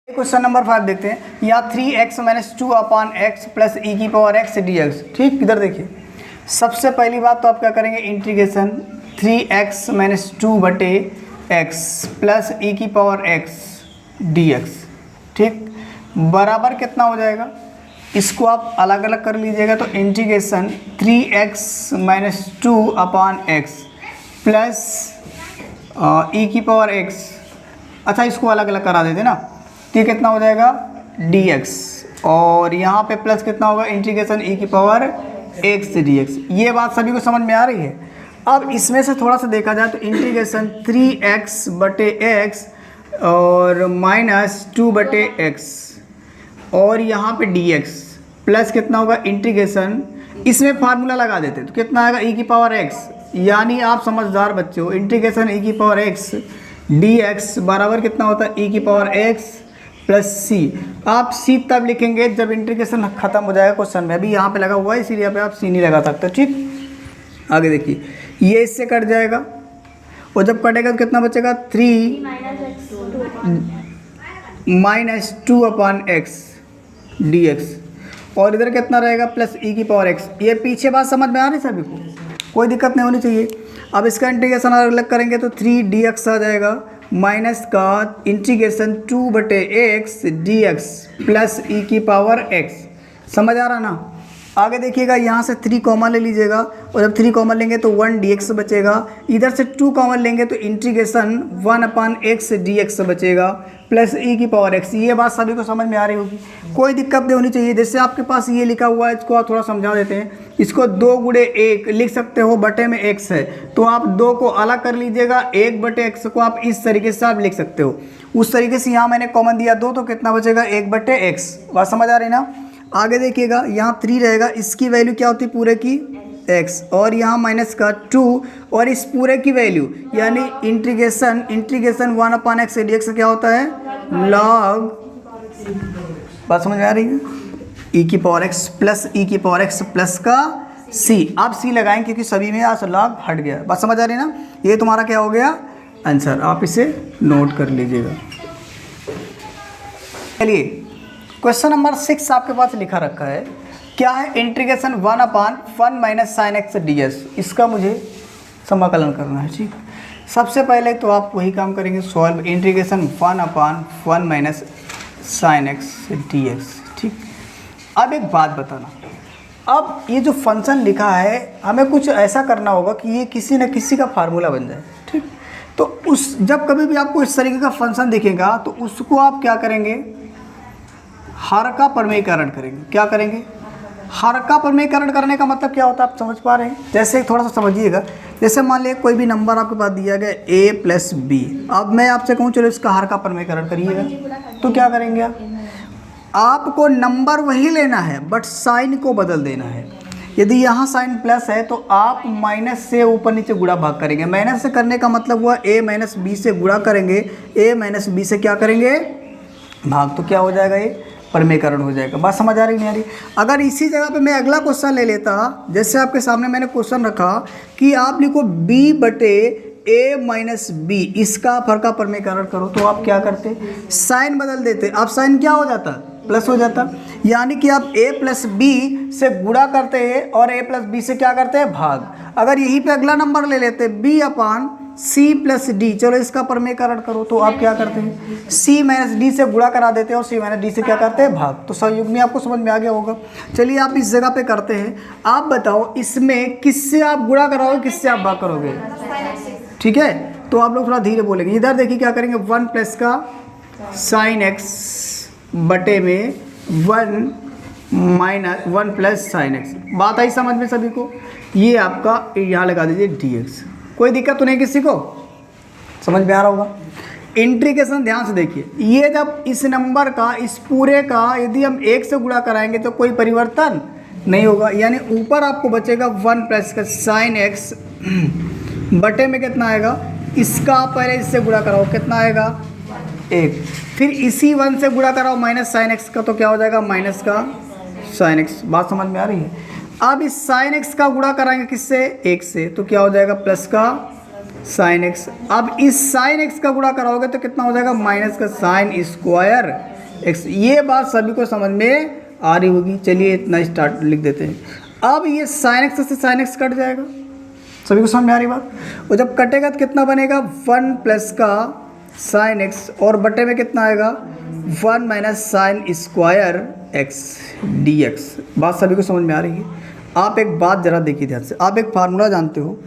Question number 5 देखते हैं। यहाँ 3x माइनस 2/x प्लस ई की पावर x dx। ठीक, इधर देखिए, सबसे पहली बात तो आप क्या करेंगे, integration 3x minus 2/x plus ई की पावर x dx। ठीक, बराबर कितना हो जाएगा, इसको आप अलग अलग कर लीजिएगा तो integration 3x minus 2/x plus ई की पावर x। अच्छा, इसको अलग अलग करा देते ना, तो ये कितना हो जाएगा dx, और यहाँ पे प्लस कितना होगा, इंटीग्रेशन e की पावर x dx। ये बात सभी को समझ में आ रही है। अब इसमें से थोड़ा सा देखा जाए तो इंटीग्रेशन 3x/x और माइनस 2/x और यहाँ पे dx प्लस कितना होगा इंटीग्रेशन, इसमें फार्मूला लगा देते तो कितना आएगा e की पावर x, यानी आप समझदार बच्चे हो, इंटीग्रेशन e की पावर x dx बराबर कितना होता है e की पावर x प्लस सी। आप सी तब लिखेंगे जब इंटीग्रेशन खत्म हो जाएगा क्वेश्चन में, अभी यहाँ पे लगा हुआ है इसीलिए यहाँ पे आप सी नहीं लगा सकते। ठीक, आगे देखिए, ये इससे कट जाएगा और जब कटेगा तो कितना बचेगा 3 माइनस 2/x dx, और इधर कितना रहेगा प्लस ई की पावर x। ये पीछे बात समझ में आ रही सभी को, कोई दिक्कत नहीं होनी चाहिए। अब इसका इंटीग्रेशन अलग करेंगे तो 3 dx आ जाएगा माइनस का इंटीग्रेशन 2/x dx प्लस ई की पावर x। समझ आ रहा ना। आगे देखिएगा, यहाँ से 3 कॉमन ले लीजिएगा और जब 3 कॉमन लेंगे तो 1 dx बचेगा, इधर से 2 कॉमन लेंगे तो इंटीग्रेशन 1/x dx बचेगा प्लस ई की पावर x। ये बात सभी को समझ में आ रही होगी, कोई दिक्कत नहीं होनी चाहिए। जैसे आपके पास ये लिखा हुआ है, इसको आप थोड़ा समझा देते हैं। इसको 2×1 लिख सकते हो, बटे में x है तो आप 2 को अलग कर लीजिएगा, 1/x को आप इस तरीके से आप लिख सकते हो। उस तरीके से यहाँ मैंने कॉमन दिया 2 तो कितना बचेगा 1/x। बात समझ आ रही ना। आगे देखिएगा, यहाँ 3 रहेगा, इसकी वैल्यू क्या होती है पूरे की x, और यहाँ माइनस का 2 और इस पूरे की वैल्यू यानी इंटीग्रेशन 1/x dx क्या होता है log। बात समझ में आ रही है, e की पावर x प्लस ई की पावर x प्लस का c। आप c लगाएंगे क्योंकि सभी में आज log हट गया। बात समझ आ रही है ना। ये तुम्हारा क्या हो गया आंसर, आप इसे नोट कर लीजिएगा। चलिए, क्वेश्चन नंबर 6 आपके पास लिखा रखा है, क्या है, integration 1/1 minus sine x ds। इसका मुझे समाकलन करना है। ठीक, सबसे पहले तो आप वही काम करेंगे, solve integration 1/1 minus sine x ds। ठीक, अब एक बात बताना, अब ये जो फंक्शन लिखा है हमें कुछ ऐसा करना होगा कि ये किसी न किसी का फार्मूला बन जाए। ठीक, तो उस जब कभी भी आपको इस तरीके का फंक्शन दिखेगा तो उसको आप क्या करेंगे, हर का प्रमेयीकरण करेंगे। क्या करेंगे, हर का प्रमेयीकरण करने का मतलब क्या होता है आप समझ पा रहे हैं। जैसे थोड़ा सा समझिएगा, जैसे मान लीजिए कोई भी नंबर आपके पास दिया गया a प्लस b, अब मैं आपसे कहूँ चलो इसका हर का प्रमेयीकरण करिएगा, तो क्या करेंगे आपको नंबर वही लेना है बट साइन को बदल देना है। यदि यहाँ साइन प्लस है तो आप माइनस से ऊपर नीचे गुणा भाग करेंगे। माइनस से करने का मतलब हुआ a माइनस b से गुणा करेंगे, a माइनस b से क्या करेंगे भाग, तो क्या हो जाएगा ये प्रमेयीकरण हो जाएगा। बात समझ आ रही नहीं आ रही। अगर इसी जगह पे मैं अगला क्वेश्चन ले लेता, जैसे आपके सामने मैंने क्वेश्चन रखा कि आप लिखो b/a माइनस b, इसका फर का प्रमेयीकरण करो, तो आप क्या करते, साइन बदल देते। अब साइन क्या हो जाता, प्लस हो जाता, यानी कि आप a प्लस b से गुणा करते हैं और a प्लस b से क्या करते हैं भाग। अगर यहीं पे अगला नंबर ले लेते b/c प्लस d, चलो इसका प्रमेयीकरण करो, तो आप क्या करते हैं c माइनस d से गुणा करा देते हैं और c माइनस d से क्या करते हैं भाग। तो संयुग्मी आपको समझ में आ गया होगा। चलिए आप इस जगह पे करते हैं, आप बताओ इसमें किससे आप गुणा कराओगे, किससे आप भाग करोगे। ठीक है, तो आप लोग थोड़ा धीरे बोलेंगे। इधर देखिए क्या करेंगे, 1 प्लस का साइन एक्स बटे में 1 प्लस साइन एक्स। बात आई समझ में सभी को। ये आपका यहाँ लगा दीजिए dx, कोई दिक्कत तो नहीं किसी को, समझ में आ रहा होगा। इंटीग्रेशन ध्यान से देखिए, ये जब इस नंबर का इस पूरे का यदि हम 1 से गुणा कराएंगे तो कोई परिवर्तन नहीं होगा, यानी ऊपर आपको बचेगा 1 प्लस का साइन एक्स बटे में कितना आएगा, इसका पहले इससे गुणा कराओ, कितना आएगा 1, फिर इसी 1 से गुणा कराओ माइनस साइन एक्स का, तो क्या हो जाएगा माइनस का साइन एक्स। बात समझ में आ रही है। अब इस साइन एक्स का गुणा कराएंगे किससे, 1 से, तो क्या हो जाएगा प्लस का साइन एक्स। अब इस साइन एक्स का गुणा कराओगे तो कितना हो जाएगा माइनस का साइन स्क्वायर एक्स। ये बात सभी को समझ में आ रही होगी। चलिए इतना स्टार्ट लिख देते हैं। अब ये साइन एक्स से साइन एक्स कट जाएगा, सभी को समझ में आ रही बात। और जब कटेगा तो कितना बनेगा, 1 प्लस का साइन एक्स और बटे में कितना आएगा 1 minus sine square x d x. बात सभी को समझ में आ रही है। आप एक बात ज़रा देखिए ध्यान से, आप एक फार्मूला जानते हो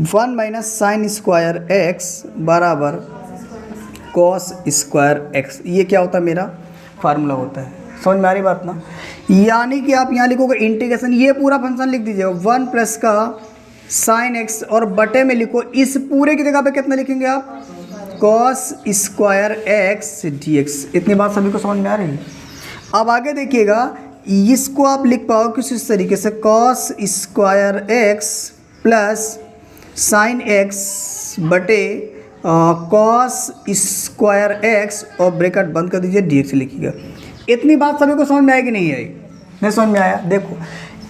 1 माइनस साइन स्क्वायर एक्स बराबर कॉस स्क्वायर एक्स। ये क्या होता है, मेरा फार्मूला होता है। समझ में आ रही बात ना। यानी कि आप यहाँ लिखोगे इंटीग्रेशन, ये पूरा फंक्शन लिख दीजिएगा 1 प्लस का साइन एक्स और बटे में लिखो इस पूरे की जगह पे कितना लिखेंगे आप, cos square x d x. इतनी बात सभी को समझ में आ रही है। अब आगे देखिएगा, इसको आप लिख पाओ किस इस तरीके से, cos square x plus sine x बटे कॉस स्क्वायर एक्स और ब्रैकेट बंद कर दीजिए डी एक्स लिखिएगा। इतनी बात सभी को समझ में आएगी नहीं आई, नहीं समझ में आया। देखो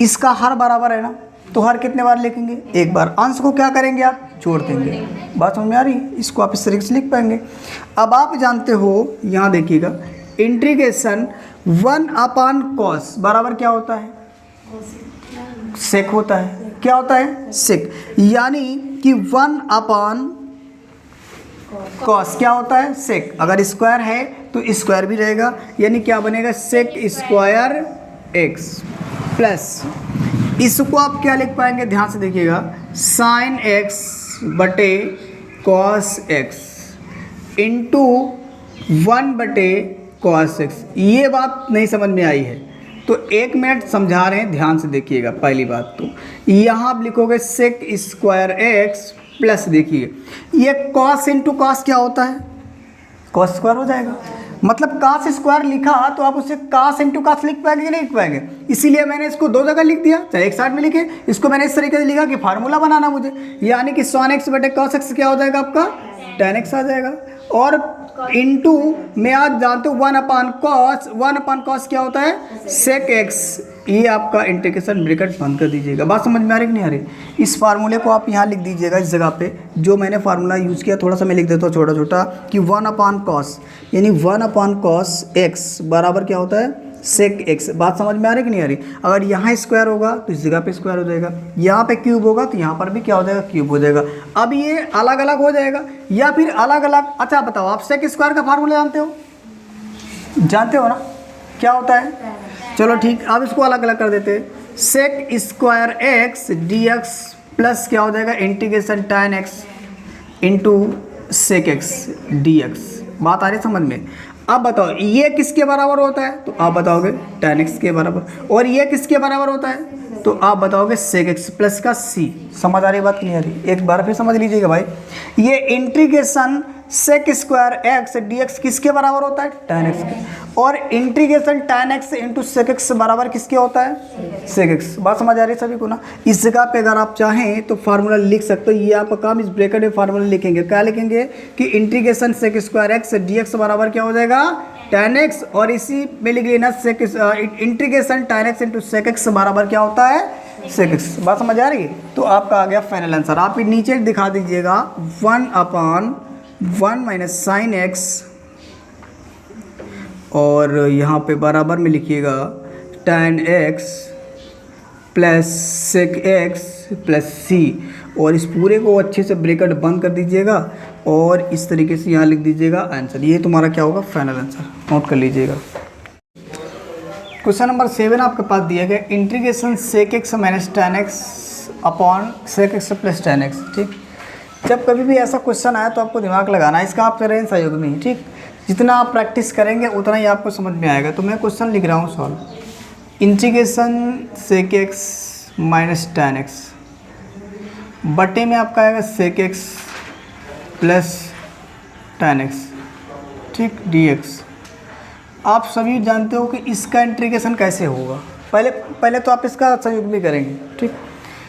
इसका हर बराबर है ना, तो हर कितने बार लिखेंगे, एक बार। अंश को क्या करेंगे आप, जोड़ देंगे। बात समझ में आ रही है। इसको आप इस तरीके से लिख पाएंगे। अब आप जानते हो, यहाँ देखिएगा इंटीग्रेशन 1 अपान कॉस बराबर क्या होता है, सेक होता है। क्या होता है, सेक। यानी कि 1 अपान कॉस क्या होता है, सेक। अगर स्क्वायर है तो स्क्वायर भी रहेगा, यानी क्या बनेगा, सेक स्क्वायर एक्स प्लस, इसको आप क्या लिख पाएंगे, ध्यान से देखिएगा, साइन एक्स बटे कॉस एक्स इंटू 1 बटे कॉस एक्स। ये बात नहीं समझ में आई है तो 1 मिनट समझा रहे हैं, ध्यान से देखिएगा। पहली बात तो यहाँ आप लिखोगे सेक स्क्वायर एक्स प्लस, देखिए ये कॉस इंटू कॉस क्या होता है, कॉस स्क्वायर हो जाएगा। मतलब कॉस स्क्वायर लिखा तो आप उसे कॉस इंटू कॉस लिख पाएंगे कि नहीं लिख पाएंगे। इसीलिए मैंने इसको 2 जगह लिख दिया, चाहे एक साइड में लिखे। इसको मैंने इस तरीके से लिखा कि फार्मूला बनाना मुझे, यानी कि साइन एक्स बटे कॉस एक्स क्या हो जाएगा आपका, tan एक्स आ जाएगा। और इंटू में आज जानते हो 1 अपान कॉस क्या होता है, सेक एक्स। ये आपका इंटीग्रेशन ब्रैकेट बंद कर दीजिएगा। बात समझ में आ रही कि नहीं आ रही। इस फार्मूले को आप यहाँ लिख दीजिएगा इस जगह पे, जो मैंने फार्मूला यूज़ किया थोड़ा सा मैं लिख देता हूँ छोटा छोटा, कि 1 अपान कॉस, यानी 1 अपान कॉस एक्स बराबर क्या होता है, सेक एक्स। बात समझ में आ रही कि नहीं आ रही। अगर यहाँ स्क्वायर होगा तो इस जगह पे स्क्वायर हो जाएगा, यहाँ पे क्यूब होगा तो यहाँ पर भी क्या हो जाएगा, क्यूब हो जाएगा। अब ये अलग अलग हो जाएगा या फिर अलग अलग। अच्छा बताओ, आप सेक स्क्वायर का फार्मूला जानते हो, जानते हो ना, क्या होता है। चलो ठीक, अब इसको अलग अलग कर देते हैं। Sec square x d x plus क्या हो जाएगा, integration tan x into sec x d x. बात आ रही है समझ में। अब बताओ ये किसके बराबर होता है, तो आप बताओगे tan एक्स के बराबर। और ये किसके बराबर होता है, तो आप बताओगे सेक एक्स प्लस का सी। समझ आ रही बात नहीं आ रही, एक बार फिर समझ लीजिएगा भाई। ये integration sec square x d x किसके बराबर होता है, tan एक्स के। और integration tan x into sec x बराबर किसके होता है, सेक एक्स। बात समझ आ रही है सभी को ना। इस जगह पे अगर आप चाहें तो फार्मूला लिख सकते हो। ये आपका काम, इस ब्रैकेट में फार्मूला लिखेंगे। क्या लिखेंगे कि integration sec square x d x बराबर क्या हो जाएगा, tan एक्स। और इसी में लिख लेना sec integration tan x into sec x बराबर क्या होता है, सेक एक्स। बात समझ आ रही है। तो आपका आ गया फाइनल आंसर। आप नीचे दिखा दीजिएगा 1 अपान 1 माइनस साइन एक्स, और यहाँ पे बराबर में लिखिएगा tan x plus sec x plus c. और इस पूरे को अच्छे से ब्रैकेट बंद कर दीजिएगा और इस तरीके से यहाँ लिख दीजिएगा आंसर। ये तुम्हारा क्या होगा, फाइनल आंसर। नोट कर लीजिएगा। क्वेश्चन नंबर 7 आपके पास दिया गया, integration sec x minus tan x upon sec x plus tan x. ठीक, जब कभी भी ऐसा क्वेश्चन आया तो आपको दिमाग लगाना है। इसका आप करें सहयोग में ही। ठीक, जितना आप प्रैक्टिस करेंगे उतना ही आपको समझ में आएगा। तो मैं क्वेश्चन लिख रहा हूँ solve, integration sec x minus tan x बटे में आपका आएगा sec x plus tan x, ठीक, डी एक्स। आप सभी जानते हो कि इसका इंटीग्रेशन कैसे होगा। पहले तो आप इसका सहयोग भी करेंगे। ठीक,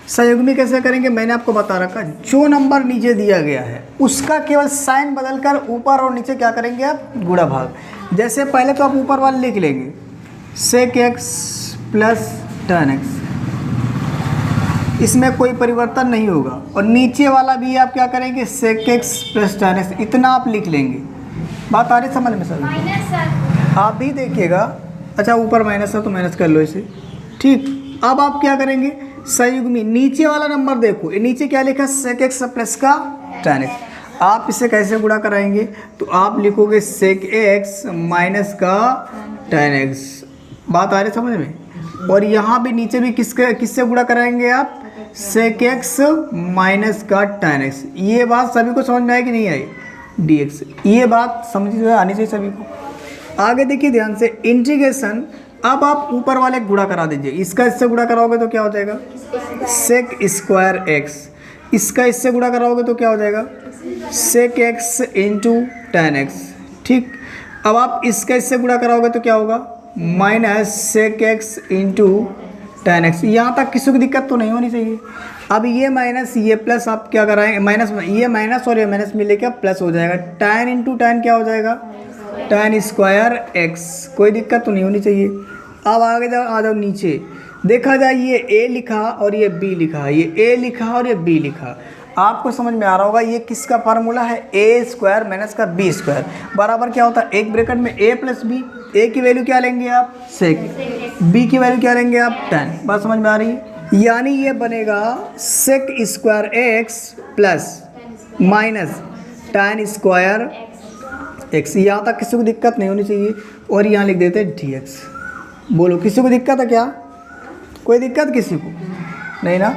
सहयोगी कैसे करेंगे मैंने आपको बता रखा। जो नंबर नीचे दिया गया है उसका केवल साइन बदलकर ऊपर और नीचे क्या करेंगे आप, गुणा भाग। जैसे पहले तो आप ऊपर वाले लिख लेंगे sec x plus tan x, इसमें कोई परिवर्तन नहीं होगा। और नीचे वाला भी आप क्या करेंगे, sec x plus tan x. इतना आप लिख लेंगे। बात आ रही समझ में सर। आप भी देखिएगा। अच्छा ऊपर माइनस है तो माइनस कर लो इसे, ठीक। अब आप क्या करेंगे, संयुग्मी नीचे वाला नंबर देखो, ये नीचे क्या लिखा, sec x प्लस का tan x। आप इसे कैसे गुणा कराएंगे, तो आप लिखोगे sec x माइनस का tan x। बात आ रही समझ में। और यहाँ भी नीचे भी किससे गुणा कराएंगे आप, sec x माइनस का tan x। ये बात सभी को समझ में आई कि नहीं आई, dx। ये बात समझ में आनी चाहिए सभी को। आगे देखिए ध्यान से, इंटीग्रेशन। अब आप ऊपर वाले गुणा करा दीजिए, इसका इससे गुणा कराओगे तो क्या हो जाएगा, sec स्क्वायर x। इसका इससे गुणा कराओगे तो क्या हो जाएगा, sec x into tan x, ठीक। अब आप इसका इससे गुणा कराओगे तो क्या होगा, minus sec x into tan x। यहाँ तक किसी को दिक्कत तो नहीं होनी चाहिए। अब ये माइनस ये प्लस आप क्या कराएंगे, माइनस ये माइनस और ये माइनस मिले क्या प्लस हो जाएगा, tan इंटू tan क्या हो जाएगा, tan स्क्वायर x। कोई दिक्कत तो नहीं होनी चाहिए। अब आगे जाओ, आ जाओ नीचे, देखा जाए ये a लिखा और ये b लिखा, ये a लिखा और ये b लिखा। आपको समझ में आ रहा होगा ये किसका फार्मूला है, a स्क्वायर माइनस का b स्क्वायर बराबर क्या होता है, एक ब्रैकेट में a प्लस b। a की वैल्यू क्या लेंगे आप, sec, b की वैल्यू क्या लेंगे आप, tan। बात समझ में आ रही है। यानी ये बनेगा sec square x plus minus tan square x। यहाँ तक किसी को दिक्कत नहीं होनी चाहिए। और यहाँ लिख देते हैं dx। बोलो किसी को दिक्कत है क्या, कोई दिक्कत किसी को नहीं ना।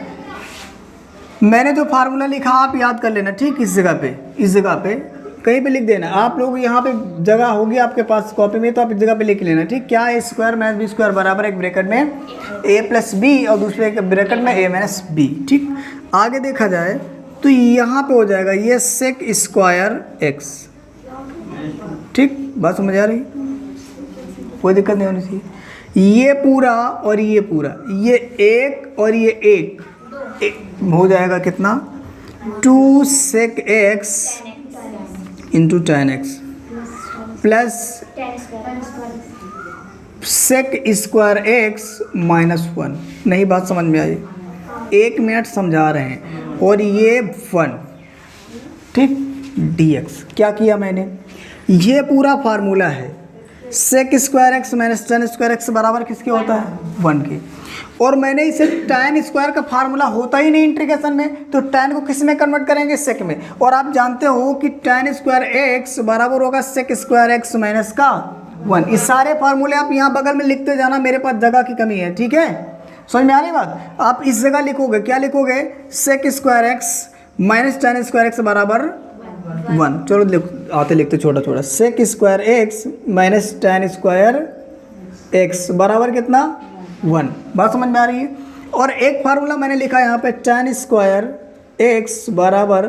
मैंने जो फार्मूला लिखा आप याद कर लेना, ठीक। इस जगह पे कहीं पे लिख देना। आप लोग यहाँ पे जगह होगी आपके पास कॉपी में, तो आप इस जगह पे लिख लेना, ठीक। क्या है, स्क्वायर माइनस बी स्क्वायर बराबर एक ब्रैकेट में a प्लस बी और दूसरे एक ब्रैकेट में a माइनस बी, ठीक। आगे देखा जाए तो यहाँ पे हो जाएगा ये sec स्क्वायर x, ठीक। बात समझ आ रही, कोई दिक्कत नहीं होनी चाहिए। ये पूरा और ये पूरा, ये एक और ये एक हो जाएगा कितना, 2 sec x into tan x plus sec square x minus 1। नहीं बात समझ में आई, 1 मिनट समझा रहे हैं। और ये 1, ठीक। dx क्या किया मैंने, ये पूरा फार्मूला है sec square x minus tan square x बराबर किसके होता है, 1 के। और मैंने इसे tan स्क्वायर का फार्मूला होता ही नहीं इंटीग्रेशन में, तो tan को किस में कन्वर्ट करेंगे, sec में। और आप जानते हो कि tan स्क्वायर x बराबर होगा sec स्क्वायर x माइनस का 1। इस सारे फार्मूले आप यहाँ बगल में लिखते जाना, मेरे पास जगह की कमी है, ठीक है। समझ में आ रही बात। आप इस जगह लिखोगे, क्या लिखोगे, sec square x minus tan square x बराबर 1। चलो आते लिखते छोटा छोटा, sec square x minus tan square x बराबर कितना, 1। बात समझ में आ रही है। और एक फार्मूला मैंने लिखा यहाँ पे, tan स्क्वायर x बराबर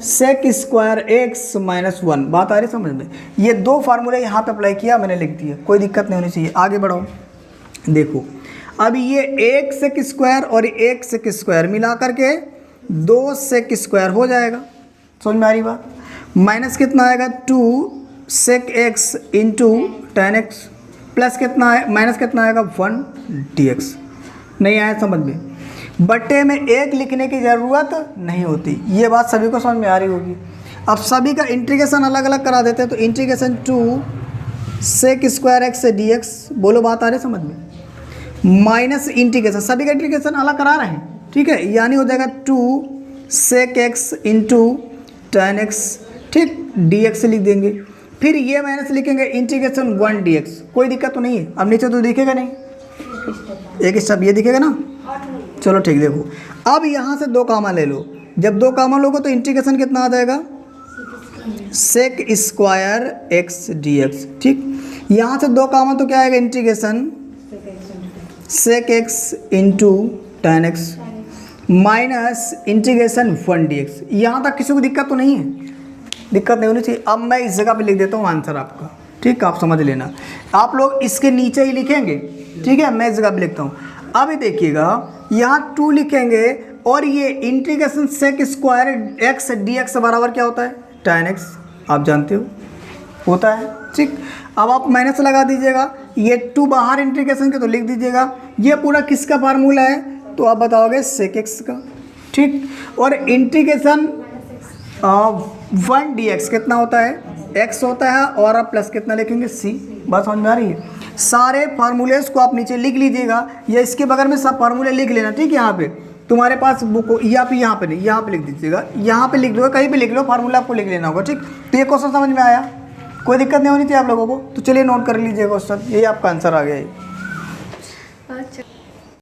sec स्क्वायर x माइनस 1। बात आ रही समझ में। ये 2 फार्मूले यहाँ पे अप्लाई किया, मैंने लिख दिया, कोई दिक्कत नहीं होनी चाहिए। आगे बढ़ो, देखो अब ये 1 sec स्क्वायर और 1 sec स्क्वायर मिला करके 2 sec स्क्वायर हो जाएगा। समझ में आ रही बात। माइनस कितना आएगा, 2 sec x into tan x plus कितना है, माइनस कितना आएगा, 1 dx। नहीं आया समझ में। बट्टे में 1 लिखने की ज़रूरत नहीं होती, ये बात सभी को समझ में आ रही होगी। अब सभी का इंटीग्रेशन अलग अलग करा देते हैं, तो इंटीग्रेशन 2 sec स्क्वायर x से dx। बोलो बात आ रही समझ में। माइनस इंटीग्रेशन, सभी का इंटीग्रेशन अलग करा रहे हैं, ठीक है। यानी हो जाएगा 2 sec x into tan x, ठीक। dx लिख देंगे, फिर ये माइनस लिखेंगे इंटीग्रेशन 1 dx। कोई दिक्कत तो नहीं है। अब नीचे तो दिखेगा नहीं, एक स्टेप ये दिखेगा ना। चलो ठीक, देखो अब यहाँ से 2 कामा ले लो। जब 2 कामा लोगे तो इंटीग्रेशन कितना आ जाएगा, sec स्क्वायर x dx, ठीक। यहाँ से 2 कामा तो क्या आएगा, integration sec x into tan x minus integration 1 dx। यहाँ तक किसी को दिक्कत तो नहीं है, दिक्कत नहीं होनी चाहिए। अब मैं इस जगह पे लिख देता हूँ आंसर आपका, ठीक। आप समझ लेना, आप लोग इसके नीचे ही लिखेंगे, ठीक है। मैं इस जगह पे लिखता हूँ। अभी देखिएगा यहाँ 2 लिखेंगे और ये integration sec square x dx बराबर क्या होता है, tan x। आप जानते हो होता है, ठीक। अब आप माइनस लगा दीजिएगा, ये 2 बाहर इंटीग्रेशन के तो लिख दीजिएगा। ये पूरा किसका फार्मूला है, तो आप बताओगे sec x का, ठीक। और इंटीग्रेशन 1 dx कितना होता है, x होता है, और आप प्लस कितना लिखेंगे, c। बात समझ में आ रही है? सारे फार्मूलेस को आप नीचे लिख लीजिएगा, या इसके बगल में सब फार्मूले लिख लेना, ठीक है। यहाँ पे तुम्हारे पास बुक हो, यहाँ पे नहीं, यहाँ पे लिख दीजिएगा, यहाँ पे लिख दो, कहीं पे लिख लो, फार्मूला आपको लिख लेना होगा, ठीक। तो ये क्वेश्चन समझ में आया, कोई दिक्कत नहीं होनी चाहिए आप लोगों को। तो चलिए नोट कर लीजिए क्वेश्चन, ये आपका आंसर आ गया है।